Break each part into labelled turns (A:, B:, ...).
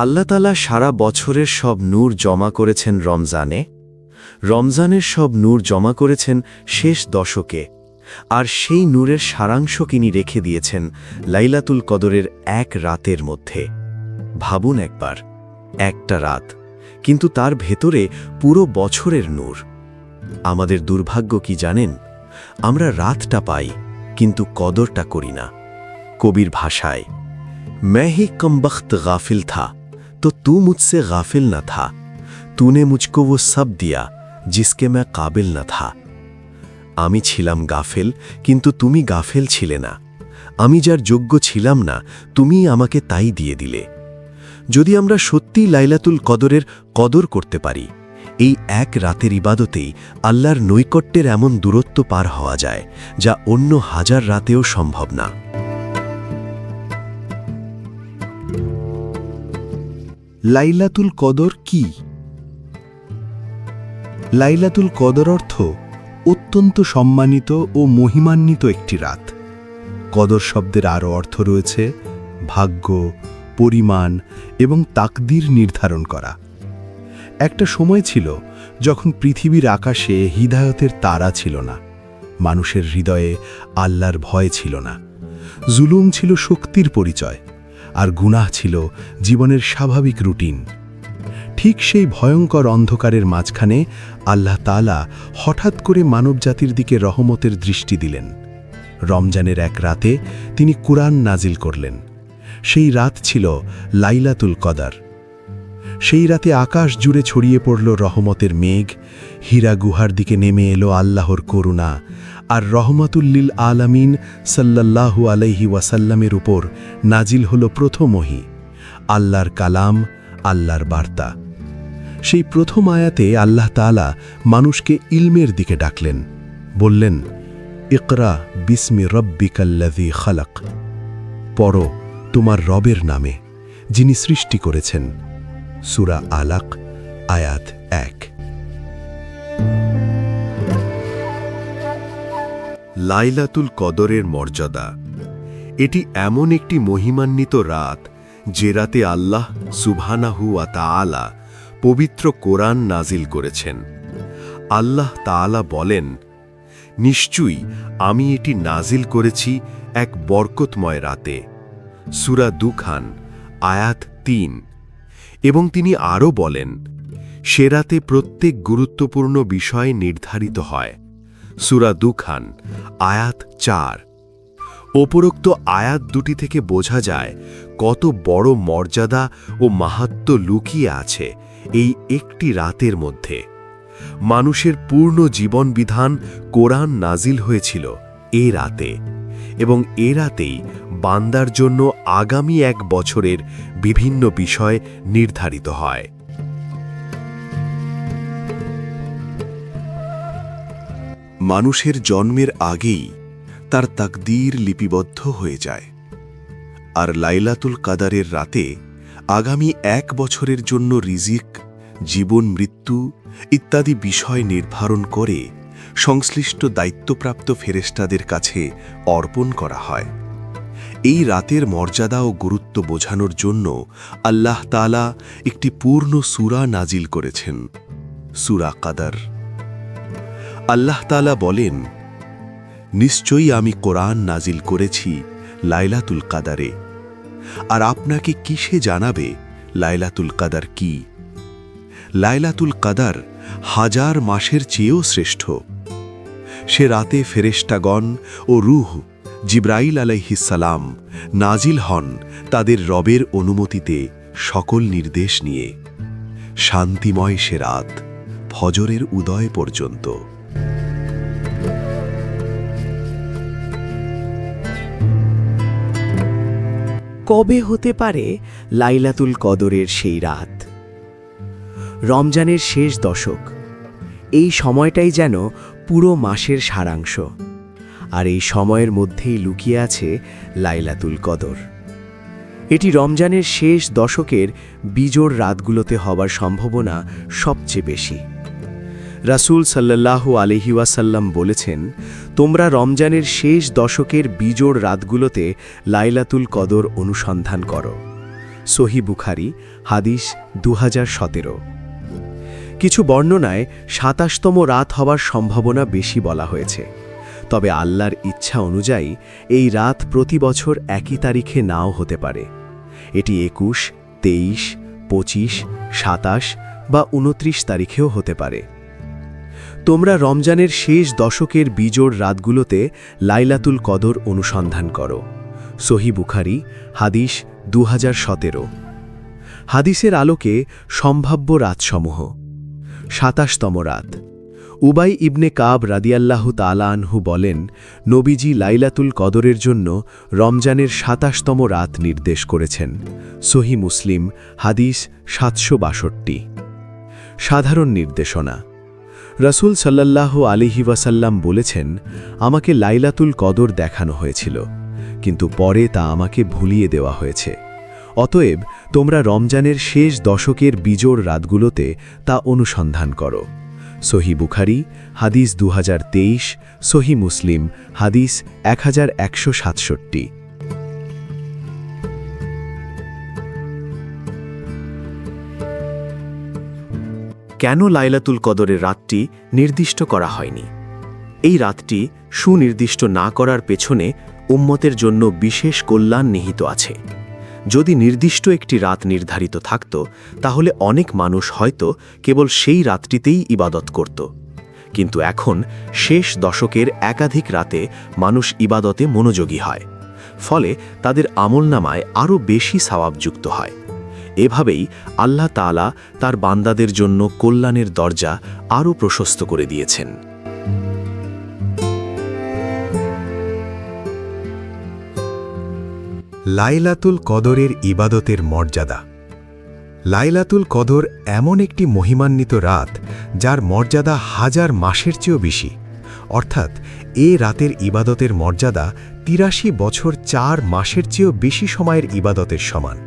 A: আল্লাহ তাআলা সারা বছরের সব নূর জমা করেছেন রমজানে, রমজানের সব নূর জমা করেছেন শেষ দশকে, আর সেই নূরের সারাংশ তিনি রেখে দিয়েছেন লাইলাতুল কদরের এক রাতের মধ্যে। ভাবুন একবার, একটা রাত, কিন্তু তার ভেতরে পুরো বছরের নূর। আমাদের দুর্ভাগ্য কি জানেন? আমরা রাতটা পাই, কিন্তু কদরটা করি না। কবির ভাষায়, मैं ही कमबख्त गाफिल था तो तू मुझसे गाफिल न था, तूने मुझको वो सब दिया जिसके मैं काबिल न था। আমি ছিলাম গাফেল, কিন্তু তুমি গাফেল ছিলে না। আমি যার যোগ্য ছিলাম না, তুমি আমাকে তাই দিয়ে দিলে। যদি আমরা সত্যি লাইলাতুল কদরের কদর করতে পারি, এই এক রাতের ইবাদতেই আল্লাহর নৈকট্যের এমন দূরত্ব পার হওয়া যায়, যা অন্য হাজার রাতেও সম্ভব না।
B: লাইলাতুল কদর কি? লাইলাতুল কদর অর্থ অত্যন্ত সম্মানিত ও মহিমান্বিত একটি রাত। কদর শব্দের আরও অর্থ রয়েছে ভাগ্য, পরিমাণ এবং তাকদীর নির্ধারণ করা। একটা সময় ছিল যখন পৃথিবীর আকাশে হিদায়তের তারা ছিল না, মানুষের হৃদয়ে আল্লাহর ভয় ছিল না, জুলুম ছিল শক্তির পরিচয়, আর গুনাহ ছিল জীবনের স্বাভাবিক রুটিন। ঠিক সেই ভয়ঙ্কর অন্ধকারের মাঝখানে আল্লাহ তাআলা হঠাৎ করে মানবজাতির দিকে রহমতের দৃষ্টি দিলেন। রমজানের এক রাতে তিনি কুরআন নাজিল করলেন। সেই রাত ছিল লাইলাতুল কদর। সেই রাতে আকাশ জুড়ে ছড়িয়ে পড়ল রহমতের মেঘ, হীরা গুহার দিকে নেমে এলো আল্লাহর করুণা, আর রহমাতুল্লিল আলামিন সাল্লাল্লাহু আলাইহি ওয়াসাল্লামের উপর নাজিল হল প্রথম ওহী, আল্লাহর কালাম, আল্লাহর বার্তা। সেই প্রথম আয়াতে আল্লাহ তাআলা মানুষকে ইলমের দিকে ডাকলেন, বললেন, ইকরা বিসমি রব্বিকাল্লাযী খালাক, পড়ো তোমার রবের নামে, যিনি সৃষ্টি করেছেন। সূরা আলাক, আয়াত 1।
C: লাইলাতুল কদরের মর্যাদা। এটি এমন একটি মহিমান্বিত রাত, যে রাতে আল্লাহ সুবহানাহু ওয়া তাআলা পবিত্র কোরআন নাজিল করেছেন। আল্লাহ তাআলা বলেন, নিশ্চয়ই আমি এটি নাজিল করেছি এক বরকতময় রাতে। সূরা দুখান, আয়াত 3। এবং তিনি আরও বলেন, সে রাতে প্রত্যেক গুরুত্বপূর্ণ বিষয় নির্ধারিত হয়। সূরা দুখান, আয়াত 4। উপরোক্ত আয়াত দুটি থেকে বোঝা যায় কত বড় মর্যাদা ও মাহাত্ম্য লুকিয়ে আছে এই একটি রাতের মধ্যে। মানুষের পূর্ণ জীবন বিধান কোরআন নাজিল হয়েছিল এ রাতে, এবং এ রাতেই বান্দার জন্য আগামী এক বছরের বিভিন্ন বিষয় নির্ধারিত হয়।
B: মানুষের জন্মের আগেই তার তাকদীর লিপিবদ্ধ হয়ে যায়, আর লাইলাতুল কদরের রাতে আগামী এক বছরের জন্য রিজিক, জীবন মৃত্যু ইত্যাদি বিষয় নির্ধারণ করে সংশ্লিষ্ট দায়িত্বপ্রাপ্ত ফেরেশতাদের কাছে অর্পণ করা হয়। এই রাতের মর্যাদা ও গুরুত্ব বোঝানোর জন্য আল্লাহ তাআলা একটি পূর্ণ সূরা নাজিল করেছেন, সূরা কদর। আল্লাহ তাআলা বলেন, নিশ্চয়ই আমি কোরআন নাজিল করেছি লাইলাতুল কদরে, আর আপনাকে কিসে জানাবে লাইলাতুল কদর কি? লাইলাতুল কদর হাজার মাসের চেয়েও শ্রেষ্ঠ। সে রাতে ফেরেশতাগণ ও রূহ জিবরাইল আলাইহিস সালাম নাজিল হন তাদের রবের অনুমতিতে সকল নির্দেশ নিয়ে। শান্তিময় সে রাত ফজরের উদয় পর্যন্ত।
A: কবে হতে পারে লাইলাতুল কদরের সেই রাত? রমজানের শেষ দশক। এই সময়টাই যেন পুরো মাসের সারাংশ, আর এই সময়ের মধ্যেই লুকিয়ে আছে লাইলাতুল কদর। এটি রমজানের শেষ দশকের বিজোড় রাতগুলোতে হবার সম্ভাবনা সবচেয়ে বেশি। রাসূল সাল্লাল্লাহু আলাইহি ওয়াসাল্লাম বলেছেন, তোমরা রমজানের শেষ দশকের বিজোড় রাতগুলোতে লাইলাতুল কদর অনুসন্ধান করো।
B: সহি বুখারি হাদিস 2017। কিছু বর্ণনায় ২৭তম রাত হওয়ার সম্ভাবনা বেশি বলা হয়েছে, তবে আল্লাহর ইচ্ছা অনুযায়ী এই রাত প্রতি বছর একই তারিখে নাও হতে পারে। এটি ২১, ২৩, ২৫, ২৭ বা ২৯ তারিখেও হতে পারে। তোমরা রমজানের শেষ দশকের বিজোড় রাতগুলোতে লাইলাতুল কদর অনুসন্ধান করো। সহি বুখারি হাদিস 2017। হাদিসের আলোকে সম্ভাব্য রাতসমূহ: ২৭তম রাত। উবাই ইবনে কাব রাদিয়াল্লাহু তাআলা আনহু বলেন, নবীজি লাইলাতুল কদরের জন্য রমজানের ২৭তম রাত নির্দেশ করেছেন। সহি মুসলিম হাদিস ৭৬২। সাধারণ নির্দেশনা: রাসূল সাল্লাল্লাহু আলাইহি ওয়াসাল্লাম বলেছেন, আমাকে লাইলাতুল কদর দেখানো হয়েছিল, কিন্তু পরে তা আমাকে ভুলিয়ে দেওয়া হয়েছে। অতএব তোমরা রমজানের শেষ দশকের বিজোড় রাতগুলোতে তা অনুসন্ধান করো। সহি বুখারি হাদিস 2023, সহি মুসলিম হাদিস 1167।
A: কেন লাইলাতুল কদরের রাতটি নির্দিষ্ট করা হয়নি? এই রাতটি সুনির্দিষ্ট না করার পেছনে উম্মতের জন্য বিশেষ কল্যাণ নিহিত আছে। যদি নির্দিষ্ট একটি রাত নির্ধারিত থাকত, তাহলে অনেক মানুষ হয়তো কেবল সেই রাতটিতেই ইবাদত করত। কিন্তু এখন শেষ দশকের একাধিক রাতে মানুষ ইবাদতে মনোযোগী হয়, ফলে তাদের আমলনামায় আরও বেশি সওয়াবযুক্ত হয়। এভাবেই আল্লাহ তাআলা তার বান্দাদের জন্য কল্যাণের দরজা আরও প্রশস্ত করে দিয়েছেন।
B: লাইলাতুল কদরের ইবাদতের মর্যাদা। লাইলাতুল কদর এমন একটি মহিমান্বিত রাত যার মর্যাদা 1000 মাসের চেয়েও বেশি, অর্থাৎ এ রাতের ইবাদতের মর্যাদা ৮৩ বছর ৪ মাসের চেয়েও বেশি সময়ের ইবাদতের সমান।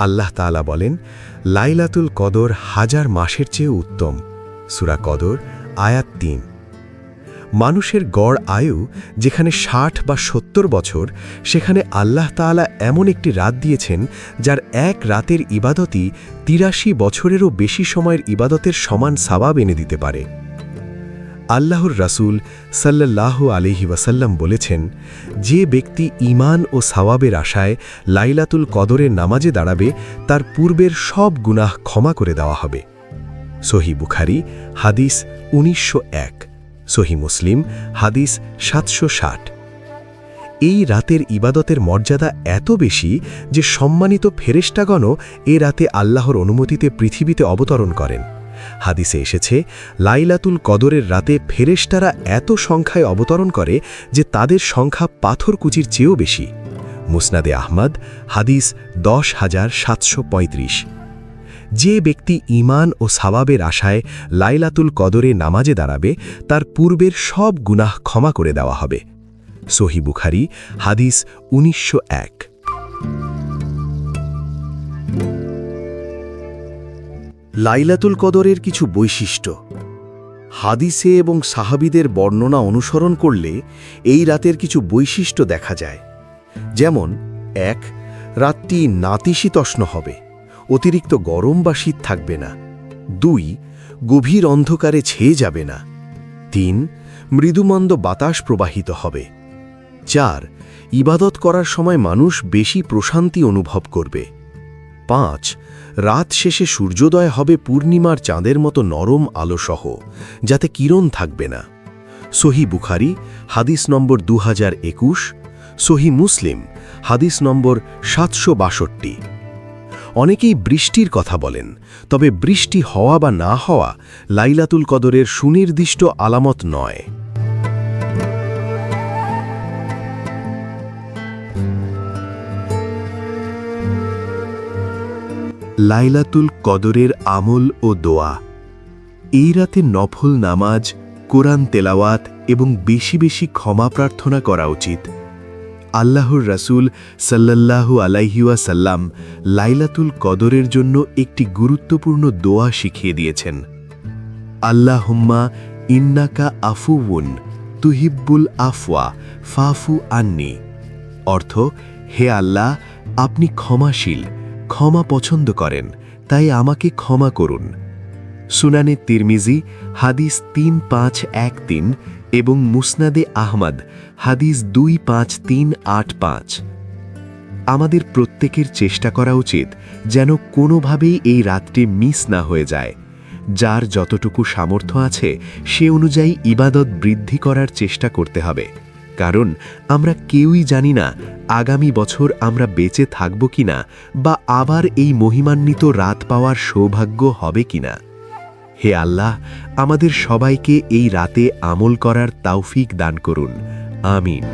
B: আল্লাহ তাআলা বলেন, লাইলাতুল কদর 1000 মাসের চেয়ে উত্তম। সূরা কদর আয়াত ৩। মানুষের গড় আয়ু যেখানে ৬০ বা ৭০ বছর, সেখানে আল্লাহ তাআলা এমন একটি রাত দিয়েছেন যার এক রাতের ইবাদতই ৮৩ বছরেরও বেশি সময়ের ইবাদতের সমান সওয়াব এনে দিতে পারে। আল্লাহর রাসূল সাল্লাল্লাহু আলাইহি ওয়াসাল্লাম বলেছেন, যে ব্যক্তি ঈমান ও সওয়াবের আশায় লাইলাতুল কদরের নামাজে দাঁড়াবে, তার পূর্বের সব গুনাহ ক্ষমা করে দেওয়া হবে। সহি বুখারি হাদিস ১৯০১, সহি মুসলিম হাদিস ৭৬০। এই রাতের ইবাদতের মর্যাদা এত বেশি যে সম্মানিত ফেরেশতাগণও এ রাতে আল্লাহর অনুমতিতে পৃথিবীতে অবতরণ করেন। হাদিসে এসেছে, লাইলাতুল কদরের রাতে ফেরেশতারা এত সংখ্যায় অবতরণ করে যে তাদের সংখ্যা পাথরকুচির চেয়েও বেশি। মুসনাদে আহমদ হাদিস ১০,৭৩৫। যে ব্যক্তি ঈমান ও সওয়াবের আশায় লাইলাতুল কদরে নামাজে দাঁড়াবে, তার পূর্বের সব গুনাহ ক্ষমা করে দেওয়া হবে। সহি বুখারি হাদিস ১৯০১।
A: লাইলাতুল কদরের কিছু বৈশিষ্ট্য। হাদিসে এবং সাহাবীদের বর্ণনা অনুসরণ করলে এই রাতের কিছু বৈশিষ্ট্য দেখা যায়। যেমন ১. রাতটি নাতিশীতোষ্ণ হবে, অতিরিক্ত গরম বা শীত থাকবে না। ২. গভীর অন্ধকারে ছেয়ে যাবে না। ৩. মৃদুমন্দ বাতাস প্রবাহিত হবে। ৪. ইবাদত করার সময় মানুষ বেশি প্রশান্তি অনুভব করবে। ৫. রাত শেষে সূর্যোদয় হবে পূর্ণিমার চাঁদের মতো নরম আলোসহ, যাতে কিরণ থাকবে না। সহি বুখারি হাদিস নম্বর ২০২১, সহি মুসলিম হাদিস নম্বর ৭৬২। অনেকেই বৃষ্টির কথা বলেন, তবে বৃষ্টি হওয়া বা না হওয়া লাইলাতুল কদরের সুনির্দিষ্ট আলামত নয়। লাইলাতুল কদরের আমল ও দোয়া। এই রাতে নফল নামাজ, কোরআন তেলাওয়াত এবং বেশি বেশি ক্ষমা প্রার্থনা করা উচিত। আল্লাহর রাসূল সাল্লাল্লাহু আলাইহি ওয়াসাল্লাম লাইলাতুল কদরের জন্য একটি গুরুত্বপূর্ণ দোয়া শিখিয়ে দিয়েছেন। আল্লাহুম্মা ইন্নাকা আফুউন তুহিব্বুল আফওয়া ফাফু আন্নি। অর্থ, হে আল্লাহ, আপনি ক্ষমাশীল,
C: ক্ষমা পছন্দ করেন, তাই আমাকে ক্ষমা করুন। সুনানে তিরমিজি হাদিস 3513 এবং মুসনাদে আহমদ হাদিস 25385। আমাদের প্রত্যেকের চেষ্টা করা উচিত যেন কোনোভাবেই এই রাতটি মিস না হয়ে যায়। যার যতটুকু সামর্থ্য আছে সে অনুযায়ী ইবাদত বৃদ্ধি করার চেষ্টা করতে হবে, কারণ আমরা কেউই জানি না আগামী বছর আমরা বেঁচে থাকব কিনা বা আবার এই মহিমান্বিত রাত পাওয়ার সৌভাগ্য হবে কিনা। হে আল্লাহ, আমাদের সবাইকে এই রাতে আমল করার তৌফিক দান করুন। আমিন।